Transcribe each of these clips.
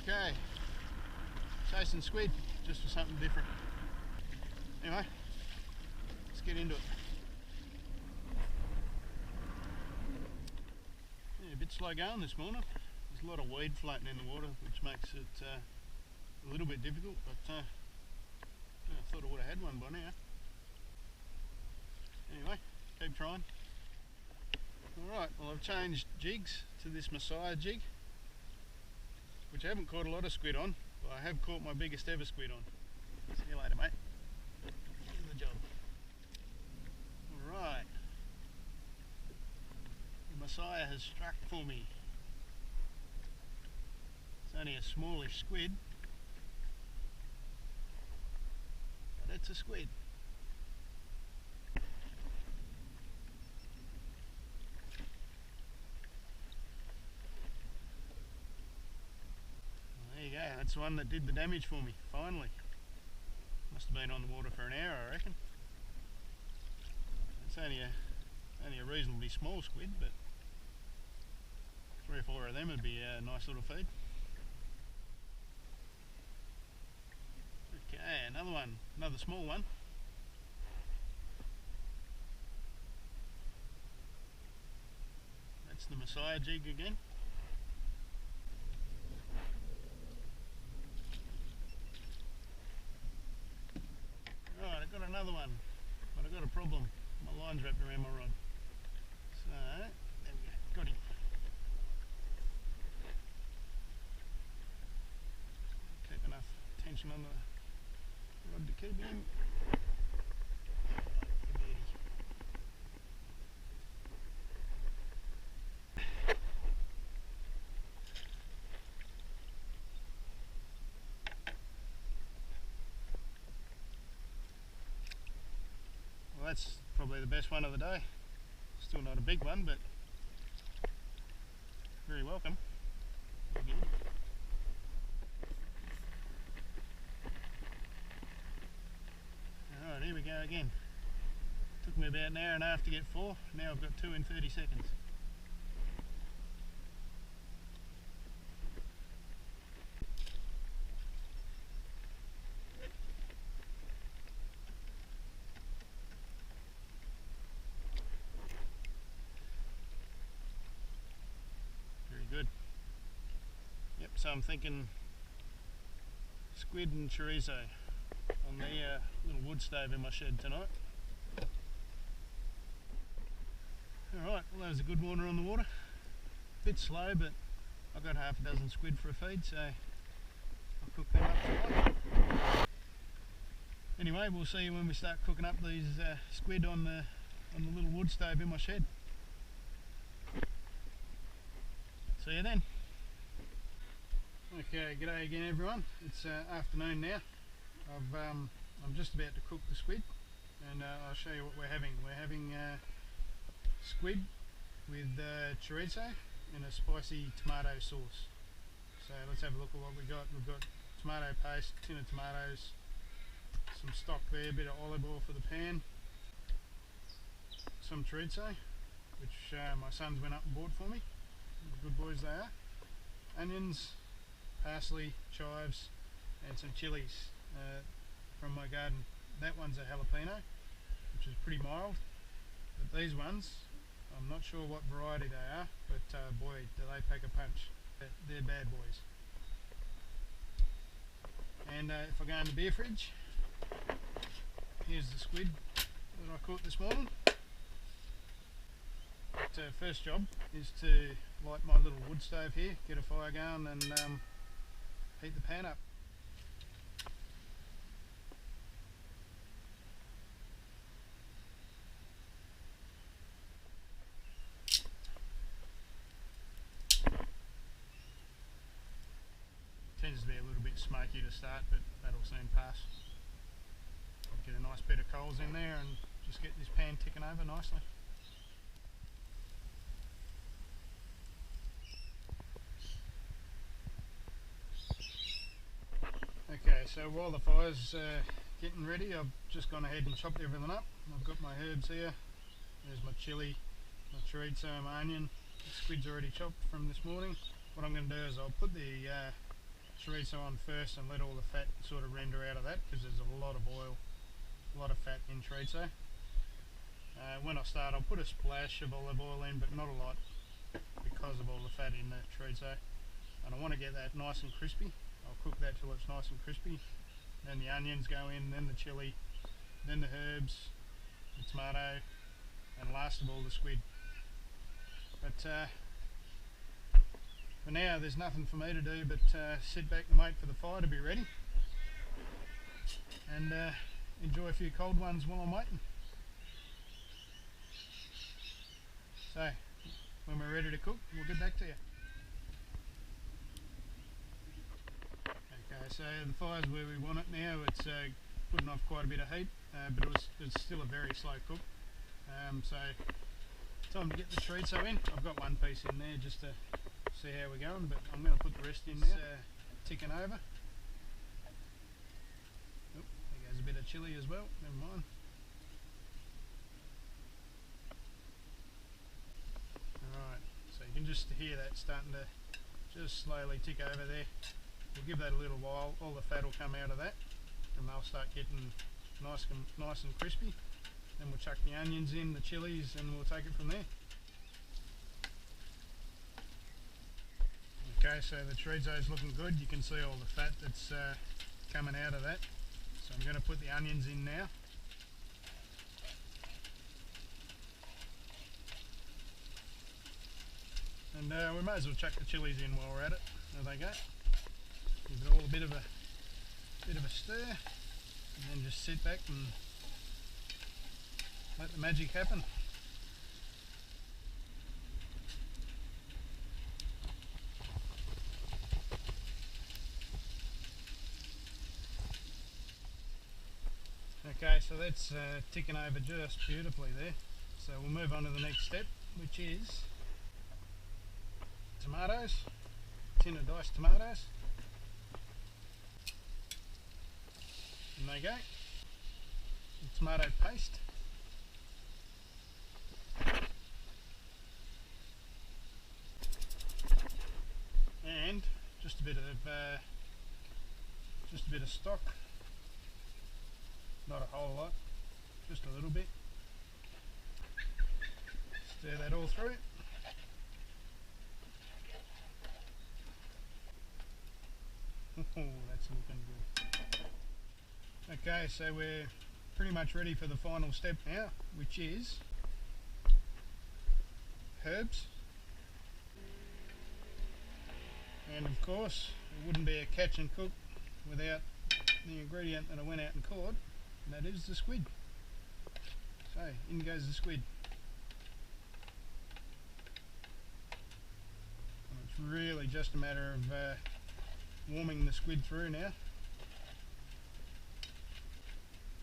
Okay, chasing squid, just for something different. Anyway, let's get into it. Yeah, a bit slow going this morning. There's a lot of weed floating in the water, which makes it a little bit difficult, but yeah, I thought I would have had one by now. Anyway, keep trying. Alright, well I've changed jigs to this Messiah jig, which I haven't caught a lot of squid on, but I have caught my biggest ever squid on. See you later, mate. Do the job. Alright. The Messiah has struck for me. It's only a smallish squid, but it's a squid. That's the one that did the damage for me, finally. Must have been on the water for an hour, I reckon. It's only a reasonably small squid, but 3 or 4 of them would be a nice little feed. Okay, another one, another small one. That's the Messiah jig again. Another one, but I've got a problem. My line's wrapped around my rod. So, there we go, got him. Keep enough tension on the rod to keep him. That's probably the best one of the day. Still not a big one, but very welcome. Alright, here we go again. Took me about an hour and a half to get 4, now I've got 2 in 30 seconds. Good. Yep, so I'm thinking squid and chorizo on the little wood stove in my shed tonight. Alright, well that was a good morning on the water. Bit slow, but I've got half a dozen squid for a feed, so I'll cook them up tonight. Anyway, we'll see you when we start cooking up these squid on the little wood stove in my shed. See you then. Okay, g'day again everyone. It's afternoon now. I'm just about to cook the squid, and I'll show you what we're having. We're having squid with chorizo and a spicy tomato sauce. So let's have a look at what we got. We've got tomato paste, tin of tomatoes, some stock there, a bit of olive oil for the pan, some chorizo, which my sons went up and bought for me. Good boys they are. Onions, parsley, chives, and some chilies from my garden. That one's a jalapeno, which is pretty mild, but these ones, I'm not sure what variety they are, but boy do they pack a punch. They're bad boys. And if I go in the beer fridge, here's the squid that I caught this morning. But first job is to light my little wood stove here, get a fire going and heat the pan up. Tends to be a little bit smoky to start, but that'll soon pass. I'll get a nice bit of coals in there and just get this pan ticking over nicely. Okay, so while the fire's getting ready, I've just gone ahead and chopped everything up. I've got my herbs here. There's my chilli, my chorizo, my onion. The squid's already chopped from this morning. What I'm going to do is I'll put the chorizo on first and let all the fat sort of render out of that, because there's a lot of oil, a lot of fat in chorizo. When I start, I'll put a splash of olive oil in, but not a lot, because of all the fat in the chorizo. And I want to get that nice and crispy. I'll cook that till it's nice and crispy. Then the onions go in, then the chilli, then the herbs, the tomato, and last of all the squid. But for now there's nothing for me to do but sit back and wait for the fire to be ready, and enjoy a few cold ones while I'm waiting. So when we're ready to cook, we'll get back to you. Okay, so the fire's where we want it now. It's putting off quite a bit of heat, but it's still a very slow cook. So time to get the chorizo in. I've got one piece in there just to see how we're going, but I'm going to put the rest in now. Ticking over. Oh, there goes a bit of chilli as well, never mind. Alright, so you can just hear that starting to just slowly tick over there. We'll give that a little while, all the fat will come out of that and they'll start getting nice and crispy. Then we'll chuck the onions in, the chilies, and we'll take it from there. Okay, so the chorizo is looking good. You can see all the fat that's coming out of that. So I'm going to put the onions in now. And we may as well chuck the chilies in while we're at it. There they go. Give it all a bit of a stir, and then just sit back and let the magic happen. Okay, so that's ticking over just beautifully there. So we'll move on to the next step, which is tomatoes, tin of diced tomatoes. And there you go, the tomato paste. And just a bit of stock, not a whole lot, just a little bit. Stir that all through. Oh, that's looking good. Okay, so we're pretty much ready for the final step now, which is herbs. And of course, it wouldn't be a catch and cook without the ingredient that I went out and caught, and that is the squid. So in goes the squid. And it's really just a matter of warming the squid through now.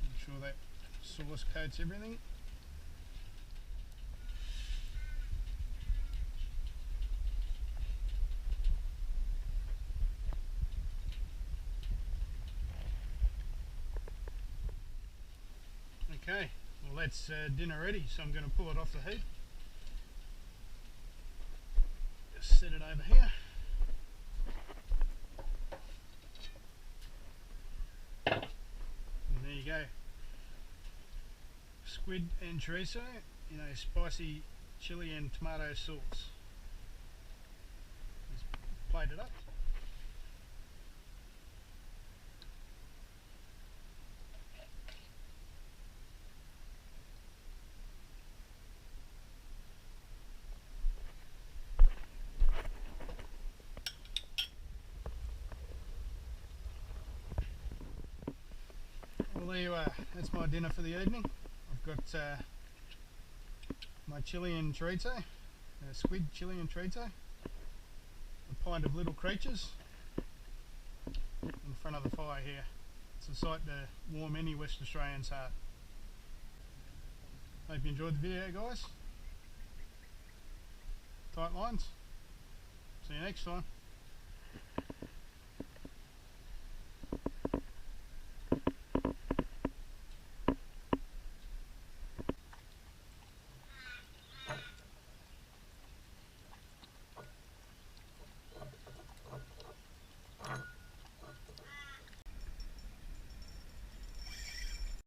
Make sure that sauce coats everything. Okay, well that's dinner ready, so I'm going to pull it off the heat. Just set it over here. And there you go. Squid and chorizo in a spicy chili and tomato sauce. Just plate it up. Well, there you are. That's my dinner for the evening. I've got my chili and chorizo, squid chili and chorizo, a pint of little creatures in front of the fire here. It's a sight to warm any West Australian's heart. Hope you enjoyed the video, guys. Tight lines. See you next time.